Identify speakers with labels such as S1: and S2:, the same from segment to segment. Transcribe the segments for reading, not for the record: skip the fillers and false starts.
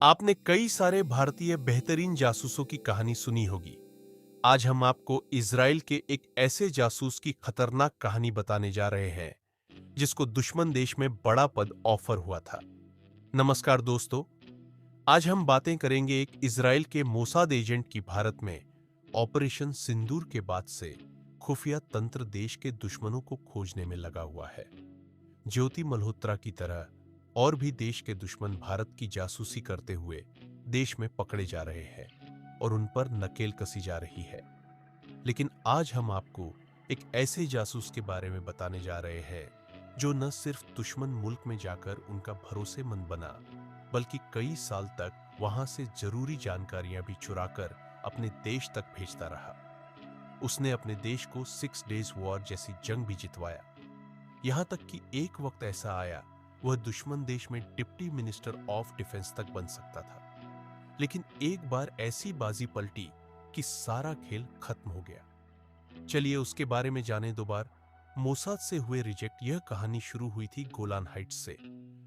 S1: आपने कई सारे भारतीय बेहतरीन जासूसों की कहानी सुनी होगी। आज हम आपको इज़राइल के एक ऐसे जासूस की खतरनाक कहानी बताने जा रहे हैं, जिसको दुश्मन देश में बड़ा पद ऑफर हुआ था। नमस्कार दोस्तों, आज हम बातें करेंगे एक इज़राइल के मोसाद एजेंट की भारत में ऑपरेशन सिंदूर के बाद से खुफिया तंत्र देश के दुश्मनों को खोजने में लगा हुआ है। ज्योति मल्होत्रा की तरह और भी देश के दुश्मन भारत की जासूसी करते हुए देश में पकड़े जा रहे हैं और उन पर नकेल कसी जा रही है। लेकिन आज हम आपको एक ऐसे जासूस के बारे में बताने जा रहे हैं जो न सिर्फ दुश्मन मुल्क में जाकर उनका भरोसेमंद बना, बल्कि कई साल तक वहां से जरूरी जानकारियां भी चुराकर अपने देश तक भेजता रहा। उसने अपने देश को 6 डेज वॉर जैसी जंग भी जितवाया। यहां तक कि एक वक्त ऐसा आया वह दुश्मन देश में डिप्टी मिनिस्टर ऑफ डिफेंस तक बन सकता था। लेकिन एक बार ऐसी बाजी पलटी कि सारा खेल खत्म हो गया। चलिए उसके बारे में जानें दोबार। मोसाद से हुए रिजेक्ट यह कहानी शुरू हुई थी गोलान हाइट्स से,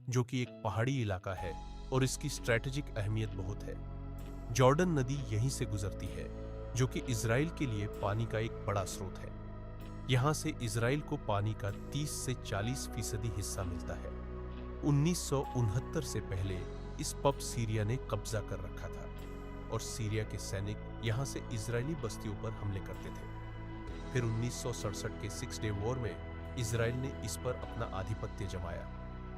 S1: जो कि एक पहाड़ी इलाका है और इसकी स्ट्रेटेजिक अहमियत बहुत है। जॉर्डन नदी यहीं से गुजरती है, जो कि इजराइल के लिए पानी का एक बड़ा स्रोत है। यहां से इजराइल को पानी का 30 से 40% हिस्सा मिलता है। 1969 से पहले इस पब सीरिया ने कब्जा कर रखा था और सीरिया के सैनिक यहां से इजरायली बस्तियों पर हमले करते थे। फिर 1967 के 6 डे वॉर में इजराइल ने इस पर अपना आधिपत्य जमाया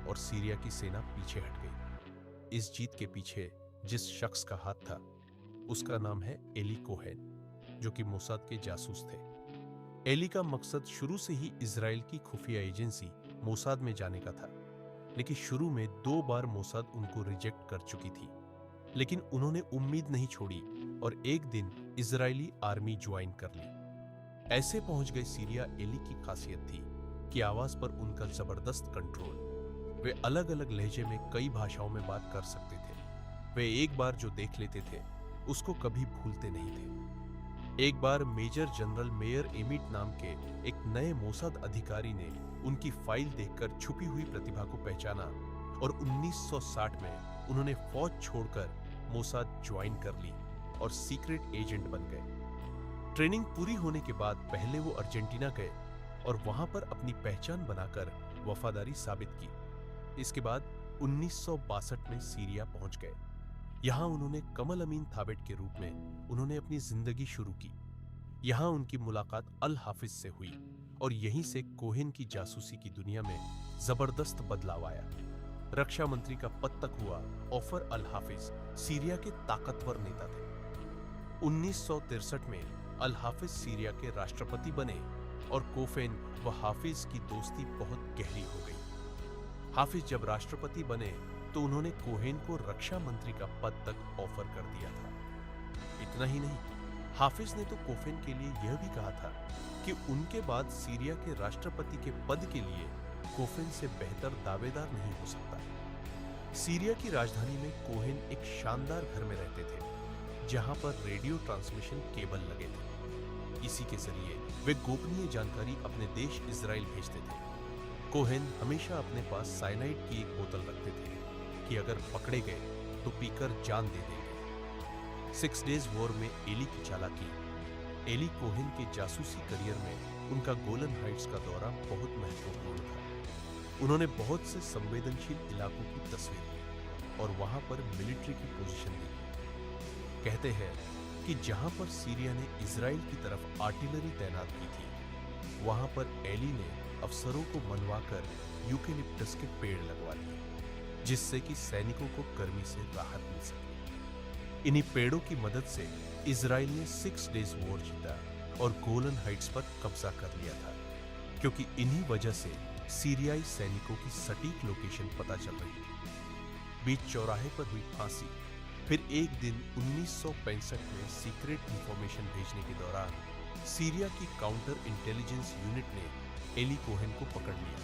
S1: और सीरिया की सेना पीछे हट गई। इस जीत के पीछे जिस शख्स का हाथ था, उसका नाम है एली कोहेन, जो कि मोसाद के जासूस थे। एली का मकसद शुरू से ही इजराइल की खुफिया एजेंसी मोसाद में जाने का था, लेकिन शुरू में 2 बार मोसाद उनको रिजेक्ट कर चुकी थी। लेकिन उन्होंने उम्मीद नहीं छोड़ी और एक दिन इजरायली आर्मी ज्वाइन कर ली। ऐसे पहुंच गए सीरिया। एली की खासियत थी कि आवाज पर उनका जबरदस्त कंट्रोल। वे अलग अलग लहजे में कई भाषाओं में बात कर सकते थे। वे एक बार जो देख लेते थे उसको कभी भूलते नहीं थे। एक बार मेजर जनरल मेयर एमिट नाम के एक नए मोसाद अधिकारी ने उनकी फाइल देखकर छुपी हुई प्रतिभा को पहचाना और 1960 में उन्होंने फौज छोड़कर मोसाद ज्वाइन कर ली और सीक्रेट एजेंट बन गए। ट्रेनिंग पूरी होने के बाद पहले वो अर्जेंटीना गए और वहां पर अपनी पहचान बनाकर वफादारी साबित की। इसके बाद 1962 में सीरिया पहुंच गए। यहां उन्होंने कमल अमीन थाबेट के रूप में उन्होंने अपनी जिंदगी शुरू की। यहां उनकी मुलाकात अल हाफिज से हुई और यहीं से कोहेन की जासूसी की दुनिया में जबरदस्त बदलाव आया। रक्षा मंत्री का पद तक हुआ ऑफर। अल हाफिज सीरिया के ताकतवर नेता थे। 1963 में अल हाफिज सीरिया के राष्ट्रपति बने और कोफेन व हाफिज की दोस्ती बहुत गहरी हो गई। हाफिज जब राष्ट्रपति बने तो उन्होंने कोहेन को रक्षा मंत्री का पद तक ऑफर कर दिया था। इतना ही नहीं, हाफिज ने तो कोफेन के लिए यह भी कहा था कि उनके बाद सीरिया के राष्ट्रपति के पद के लिए कोफेन से बेहतर दावेदार नहीं हो सकता। सीरिया की राजधानी में कोहेन एक शानदार घर में रहते थे, जहां पर रेडियो ट्रांसमिशन केबल लगे थे। इसी के जरिए वे गोपनीय जानकारी अपने देश इजराइल भेजते थे। कोहेन हमेशा अपने पास साइनाइड की एक बोतल रखते थे कि अगर पकड़े गए तो पीकर जान दे देंगे। 6 डेज वॉर में एली की चालाकी। एली कोहेन के जासूसी करियर में उनका गोलन हाइट्स का दौरा बहुत महत्वपूर्ण था। उन्होंने बहुत से संवेदनशील इलाकों की तस्वीर ली और वहां पर मिलिट्री की पोजीशन दी। कहते हैं कि जहां पर सीरिया ने इजराइल की तरफ आर्टिलरी तैनात की थी, वहां पर एली ने अफसरों को मनवाकर यूकेलिप्टस के पेड़ लगवा दिए, जिससे कि सैनिकों को गर्मी से राहत मिल सके। इन्हीं पेड़ों की मदद से इजराइल ने 6 डेज वॉर जीता और गोलन हाइट्स पर कब्जा कर लिया था, क्योंकि इन्हीं वजह से सीरियाई सैनिकों की सटीक लोकेशन पता चल रही थी। बीच चौराहे पर हुई फांसी। फिर एक दिन 1965 में सीक्रेट इंफॉर्मेशन भेजने के दौरान सीरिया की काउंटर इंटेलिजेंस यूनिट ने एली कोहेन को पकड़ लिया।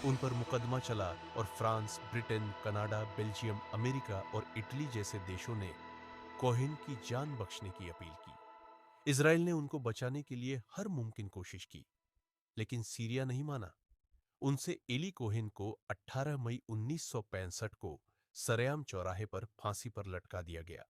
S1: उन पर मुकदमा चला और France, Britain, Canada, Belgium, America और इटली जैसे देशों ने कोहेन की जान बख्शने की अपील की। इजराइल ने उनको बचाने के लिए हर मुमकिन कोशिश की, लेकिन सीरिया नहीं माना। उनसे एली कोहेन को 18 मई 1965 को सरेआम चौराहे पर फांसी पर लटका दिया गया।